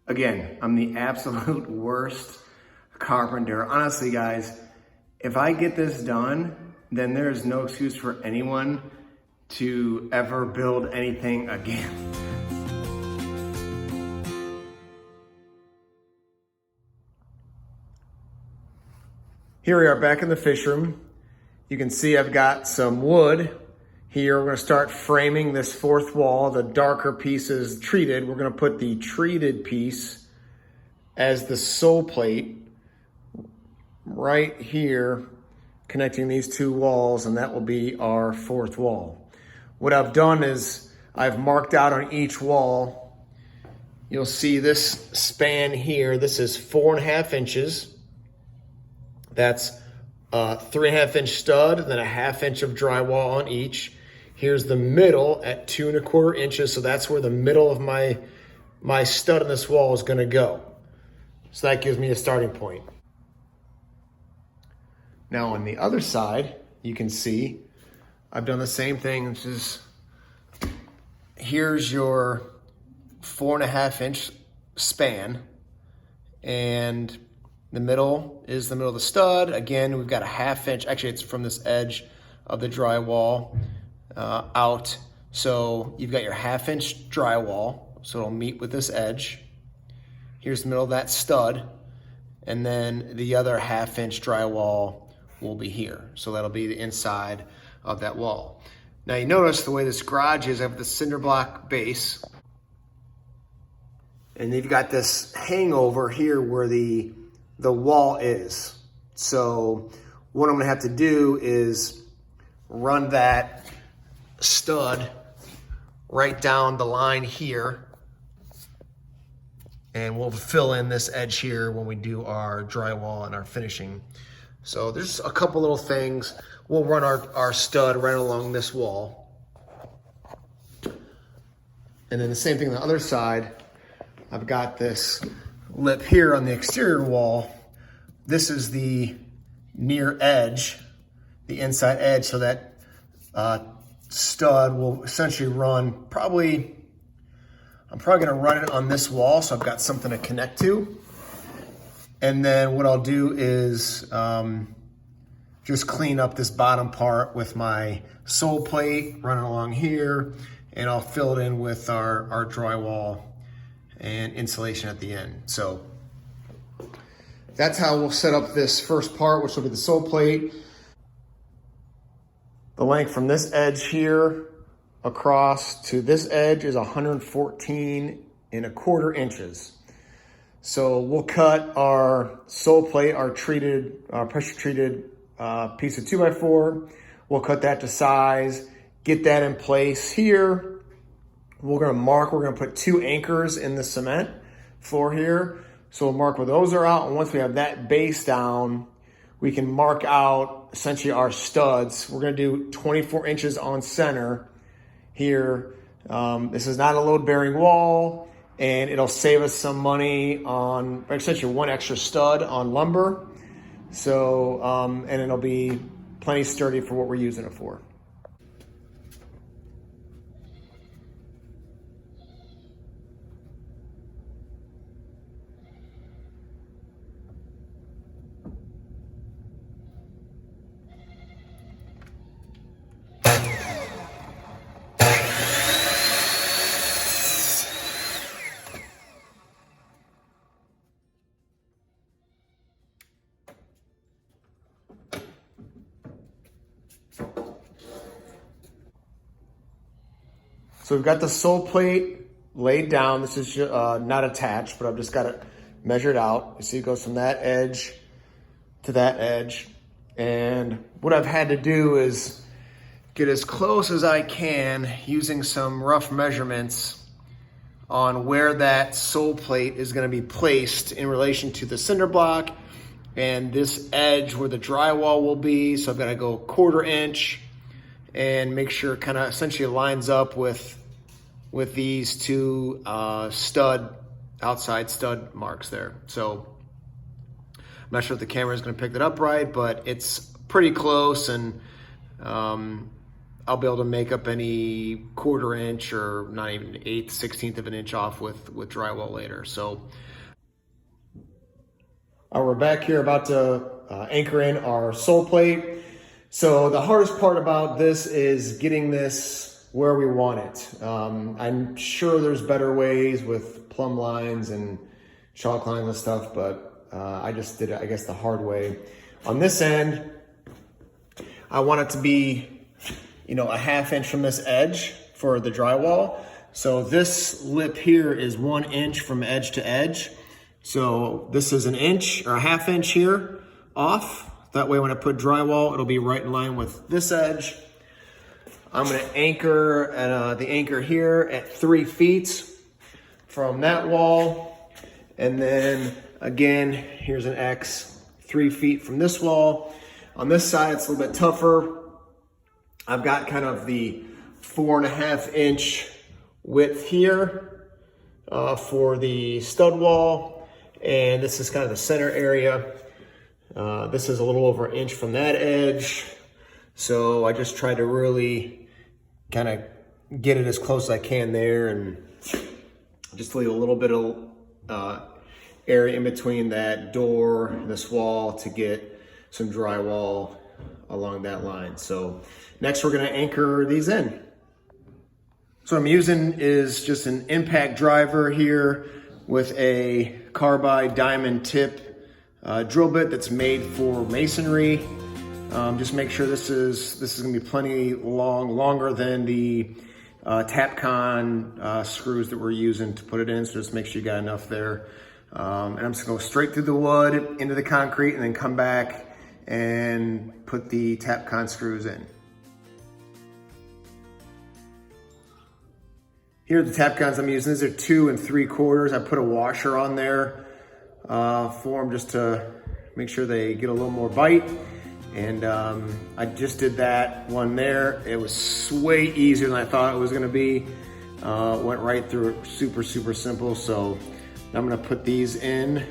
Again, I'm the absolute worst carpenter. Honestly, guys, if I get this done, then there's no excuse for anyone to ever build anything again. Here we are back in the fish room. You can see I've got some wood here. We're gonna start framing this fourth wall. The darker piece is treated. We're gonna put the treated piece as the sole plate right here, connecting these two walls, and that will be our fourth wall. What I've done is I've marked out on each wall. You'll see this span here. This is 4.5 inches. That's a 3.5 inch stud, then a 1/2 inch of drywall on each. Here's the middle at 2.25 inches. So that's where the middle of my stud in this wall is gonna go. So that gives me a starting point. Now on the other side, you can see I've done the same thing, which is here's your 4.5 inch span, and the middle is the middle of the stud. Again, we've got a 1/2 inch, actually it's from this edge of the drywall out. So you've got your 1/2 inch drywall, so it'll meet with this edge. Here's the middle of that stud, and then the other 1/2 inch drywall will be here. So that'll be the inside of that wall. Now you notice the way this garage is, I have the cinder block base, and you've got this hangover here where the wall is. So what I'm gonna have to do is run that stud right down the line here, and we'll fill in this edge here when we do our drywall and our finishing. So there's a couple little things. We'll run our stud right along this wall. And then the same thing on the other side. I've got this lip here on the exterior wall. This is the near edge, the inside edge, so that stud will essentially run I'm probably gonna run it on this wall, so I've got something to connect to. And then what I'll do is just clean up this bottom part with my sole plate running along here, and I'll fill it in with our drywall and insulation at the end. So that's how we'll set up this first part, which will be the sole plate. The length from this edge here across to this edge is 114.25 inches. So we'll cut our sole plate, our pressure treated piece of 2x4. We'll cut that to size, get that in place here. We're gonna put 2 anchors in the cement floor here. So we'll mark where those are out, and once we have that base down, we can mark out essentially our studs. We're gonna do 24 inches on center here. This is not a load bearing wall, and it'll save us some money on essentially 1 extra stud on lumber. So, and it'll be plenty sturdy for what we're using it for. So we've got the sole plate laid down. This is not attached, but I've just got it measured out. You see it goes from that edge to that edge. And what I've had to do is get as close as I can using some rough measurements on where that sole plate is gonna be placed in relation to the cinder block and this edge where the drywall will be. So I've gotta go 1/4 inch and make sure it kind of essentially lines up with these two outside stud marks there. So I'm not sure if the camera is going to pick that up right, but it's pretty close, and I'll be able to make up any 1/4 inch or not even 1/8, 1/16 of an inch off with drywall later. So we're back here about to anchor in our sole plate. So the hardest part about this is getting this where we want it. I'm sure there's better ways with plumb lines and chalk lines and stuff, but I just did it, I guess, the hard way. On this end, I want it to be, you know, a 1/2 inch from this edge for the drywall. So this lip here is 1 inch from edge to edge. So this is 1 inch or a 1/2 inch here off. That way when I put drywall, it'll be right in line with this edge. I'm gonna anchor the anchor here at 3 feet from that wall. And then again, here's an X, 3 feet from this wall. On this side, it's a little bit tougher. I've got kind of the 4.5 inch width here for the stud wall. And this is kind of the center area. This is a little over 1 inch from that edge. So I just try to really kind of get it as close as I can there and just leave a little bit of area in between that door and this wall to get some drywall along that line. So next we're gonna anchor these in. So what I'm using is just an impact driver here with a carbide diamond tip drill bit that's made for masonry. Just make sure this is gonna be plenty longer than the Tapcon screws that we're using to put it in. So just make sure you got enough there. And I'm just gonna go straight through the wood into the concrete and then come back and put the Tapcon screws in. Here are the Tapcons I'm using. These are 2 3/4. I put a washer on there for them just to make sure they get a little more bite. And I just did that one there. It was way easier than I thought it was gonna be. Went right through it, super simple. So I'm gonna put these in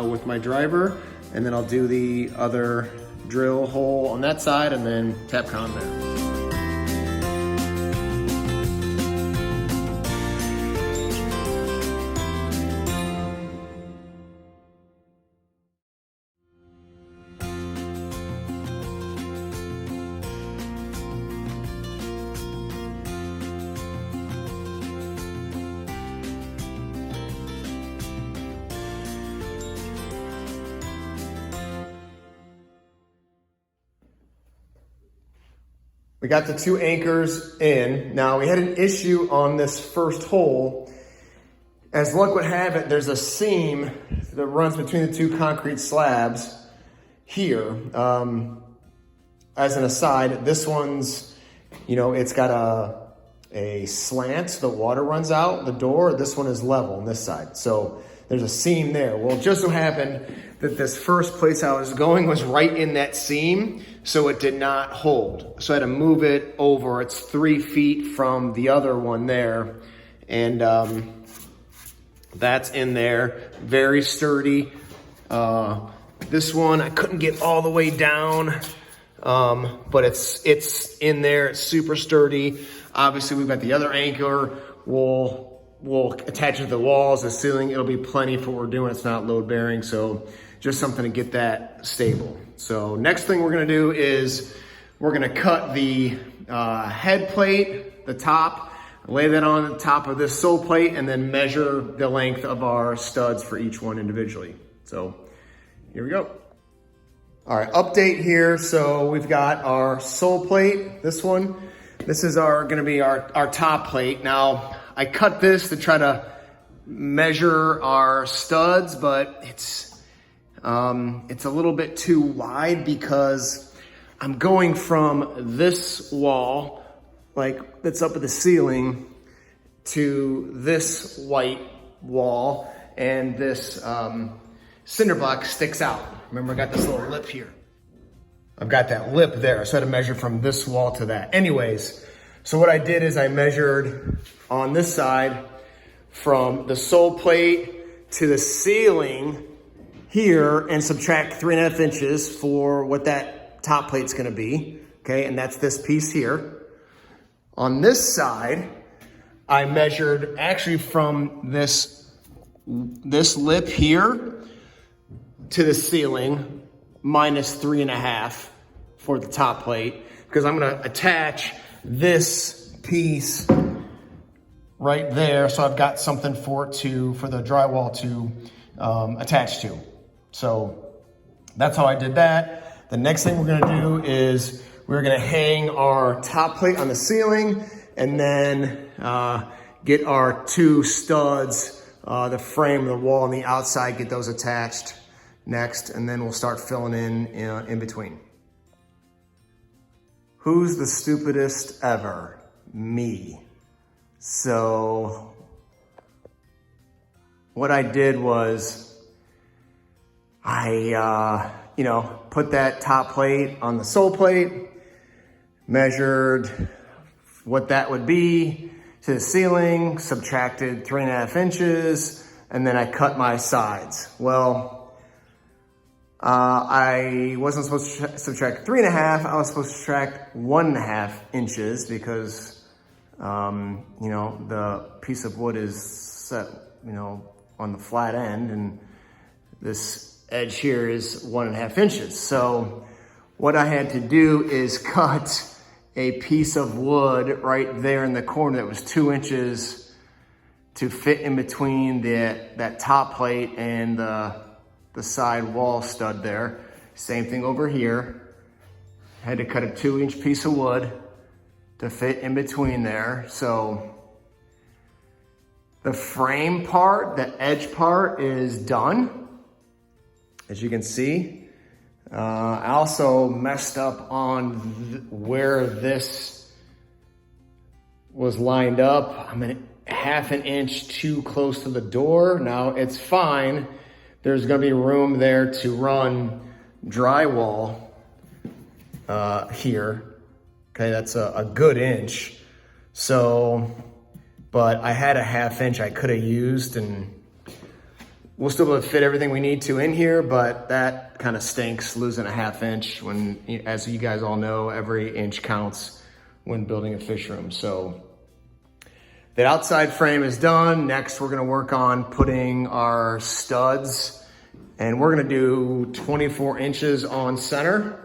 with my driver, and then I'll do the other drill hole on that side and then Tapcon there. We got the 2 anchors in. Now we had an issue on this first hole. As luck would have it, there's a seam that runs between the 2 concrete slabs here. As an aside, this one's, you know, it's got a slant, so the water runs out the door. This one is level on this side. So there's a seam there. Well, it just so happened that this first place I was going was right in that seam, so it did not hold. So I had to move it over. It's 3 feet from the other one there. And that's in there, very sturdy. This one, I couldn't get all the way down, but it's in there, it's super sturdy. Obviously we've got the other anchor. We'll attach it to the walls, the ceiling. It'll be plenty for what we're doing. It's not load bearing, so just something to get that stable. So next thing we're gonna do is we're gonna cut the head plate, the top, lay that on the top of this sole plate, and then measure the length of our studs for each one individually. So here we go. All right, update here. So we've got our sole plate, this one. This is gonna be our top plate. Now, I cut this to try to measure our studs, but it's a little bit too wide because I'm going from this wall, like that's up at the ceiling, to this white wall, and this cinder block sticks out. Remember, I got this little lip here. I've got that lip there, so I had to measure from this wall to that. Anyways, so what I did is I measured on this side from the sole plate to the ceiling here and subtract 3.5 inches for what that top plate's gonna be, okay? And that's this piece here. On this side, I measured actually from this lip here to the ceiling, minus 3.5 for the top plate, because I'm gonna attach this piece right there, so I've got something for the drywall to attach to. So that's how I did that. The next thing we're gonna do is we're gonna hang our top plate on the ceiling, and then get our 2 studs, the frame, the wall on the outside, get those attached next, and then we'll start filling in between. Who's the stupidest ever? Me. So what I did was I, put that top plate on the sole plate, measured what that would be to the ceiling, subtracted 3.5 inches, and then I cut my sides. Well, I wasn't supposed to subtract 3.5, I was supposed to subtract 1.5 inches because, the piece of wood is set, on the flat end, and this edge here is 1.5 inches. So what I had to do is cut a piece of wood right there in the corner that was 2 inches to fit in between that top plate and the side wall stud there. Same thing over here. Had to cut a 2-inch piece of wood to fit in between there. So the frame part, the edge part is done, as you can see. I also messed up on where this was lined up. I'm 1/2 inch too close to the door. Now it's fine. There's gonna be room there to run drywall here. Okay, that's a good inch. So, but I had a 1/2 inch I could have used, and we'll still be able to fit everything we need to in here, but that kind of stinks, losing a 1/2 inch when, as you guys all know, every inch counts when building a fish room. So the outside frame is done. Next, we're gonna work on putting our studs, and we're gonna do 24 inches on center.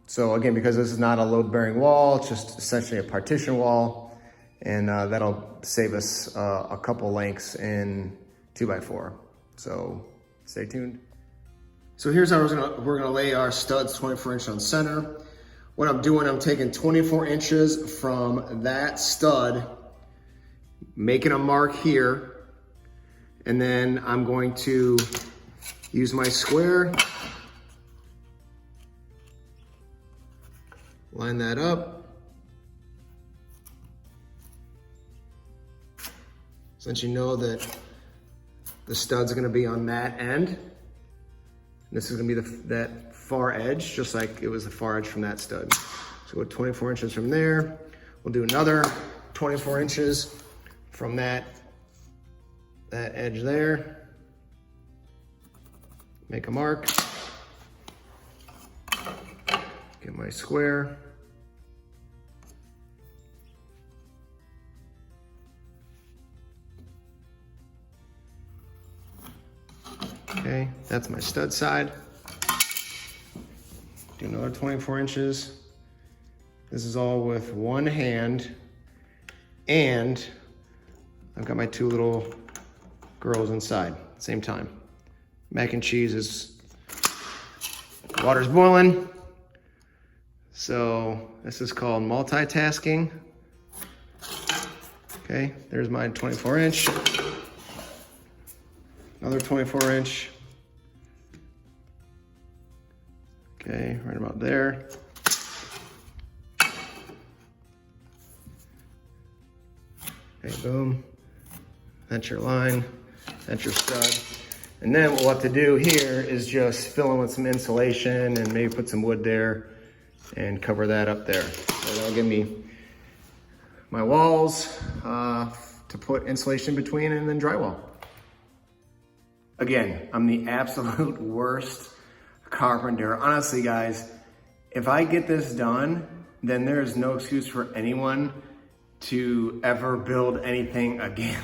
So again, because this is not a load-bearing wall, it's just essentially a partition wall, and that'll save us a couple lengths in 2x4. So stay tuned. So here's how we're gonna lay our studs 24 inch on center. What I'm doing, I'm taking 24 inches from that stud, making a mark here, and then I'm going to use my square, line that up. Since you know that the stud's gonna be on that end, this is gonna be that far edge, just like it was the far edge from that stud. So go 24 inches from there. We'll do another 24 inches from that edge there. Make a mark. Get my square. Okay, that's my stud side. Do another 24 inches. This is all with one hand, and I've got my 2 little girls inside at the same time. Mac and cheese is, water's boiling. So this is called multitasking. Okay, there's my 24 inch. Another 24 inch. Okay, right about there. Okay, boom. That's your line, that's your stud. And then what we'll have to do here is just fill in with some insulation and maybe put some wood there and cover that up there. So that'll give me my walls to put insulation between, and then drywall. Again, I'm the absolute worst carpenter. Honestly, guys, if I get this done, then there is no excuse for anyone to ever build anything again.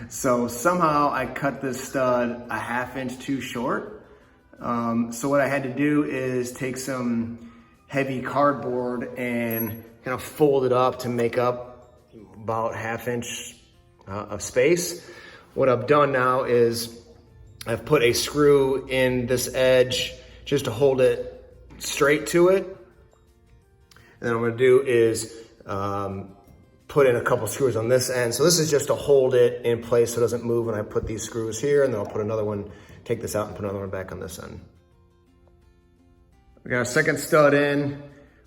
So somehow I cut this stud a 1/2 inch too short. So what I had to do is take some heavy cardboard and kind of fold it up to make up about 1/2 inch of space. What I've done now is I've put a screw in this edge just to hold it straight to it. And then what I'm gonna do is put in a couple screws on this end. So this is just to hold it in place so it doesn't move when I put these screws here, and then I'll put another one, take this out and put another one back on this end. We got a second stud in,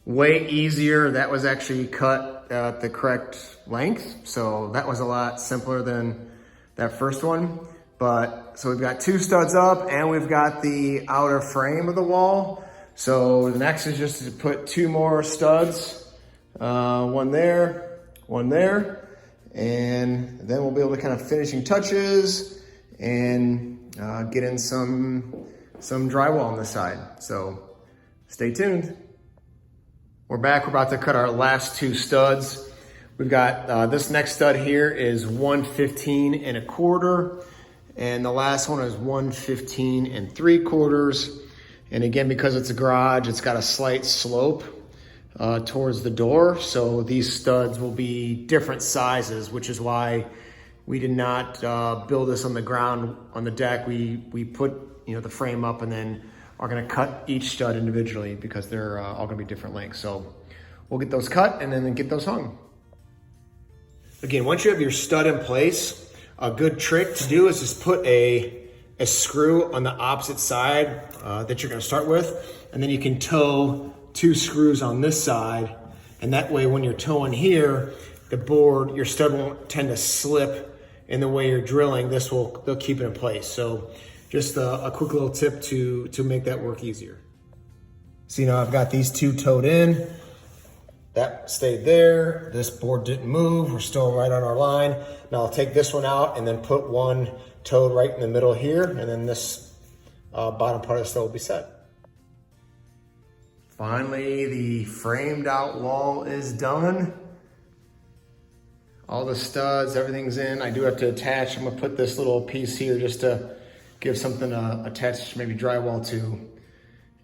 way easier. That was actually cut at the correct length. So that was a lot simpler than that first one. But so we've got 2 studs up and we've got the outer frame of the wall. So the next is just to put 2 more studs, one there, one there, and then we'll be able to kind of finishing touches and get in some drywall on the side. So stay tuned. We're back. We're about to cut our last 2 studs. We've got this next stud here is 115 1/4, and the last one is 115 3/4. And again, because it's a garage, it's got a slight slope towards the door. So these studs will be different sizes, which is why we did not build this on the ground, on the deck. We put the frame up and then are gonna cut each stud individually because they're all gonna be different lengths. So we'll get those cut and then get those hung. Again, once you have your stud in place, a good trick to do is just put a screw on the opposite side that you're gonna start with, and then you can tow 2 screws on this side, and that way when you're towing here, the board, your stud won't tend to slip in the way you're drilling. They'll keep it in place. So just a quick little tip to make that work easier. So I've got these 2 towed in. That stayed there. This board didn't move. We're still right on our line. Now I'll take this one out and then put one towed right in the middle here, and then this bottom part of the stud will be set. Finally, the framed out wall is done. All the studs, everything's in. I do have to attach. I'm gonna put this little piece here just to give something attached, maybe drywall to,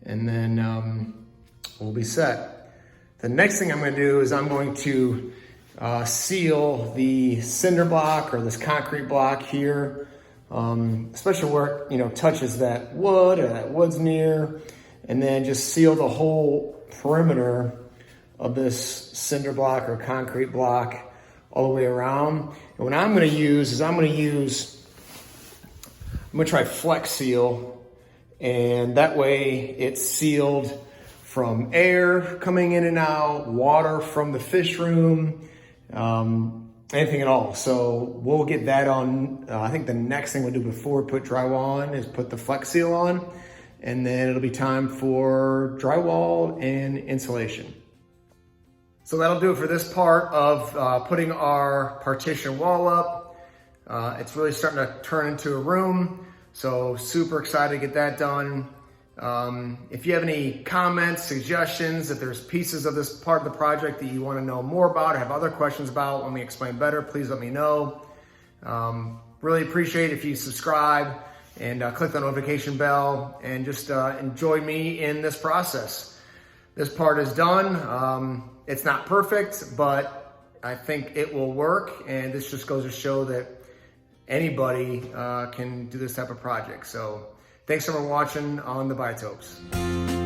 and then we'll be set. The next thing I'm gonna do is I'm going to seal the cinder block or this concrete block here, especially where it touches that wood or that wood's near, and then just seal the whole perimeter of this cinder block or concrete block all the way around. And what I'm gonna try Flex Seal, and that way it's sealed from air coming in and out, water from the fish room, anything at all. So we'll get that on. I think the next thing we'll do before we put drywall on is put the Flex Seal on, and then it'll be time for drywall and insulation. So that'll do it for this part of putting our partition wall up. It's really starting to turn into a room, so super excited to get that done. If you have any comments, suggestions, if there's pieces of this part of the project that you want to know more about or have other questions about, want me to explain better, please let me know. Really appreciate if you subscribe and click the notification bell and just enjoy me in this process. This part is done. It's not perfect, but I think it will work, and this just goes to show that anybody can do this type of project. So thanks for watching on the Biotopes.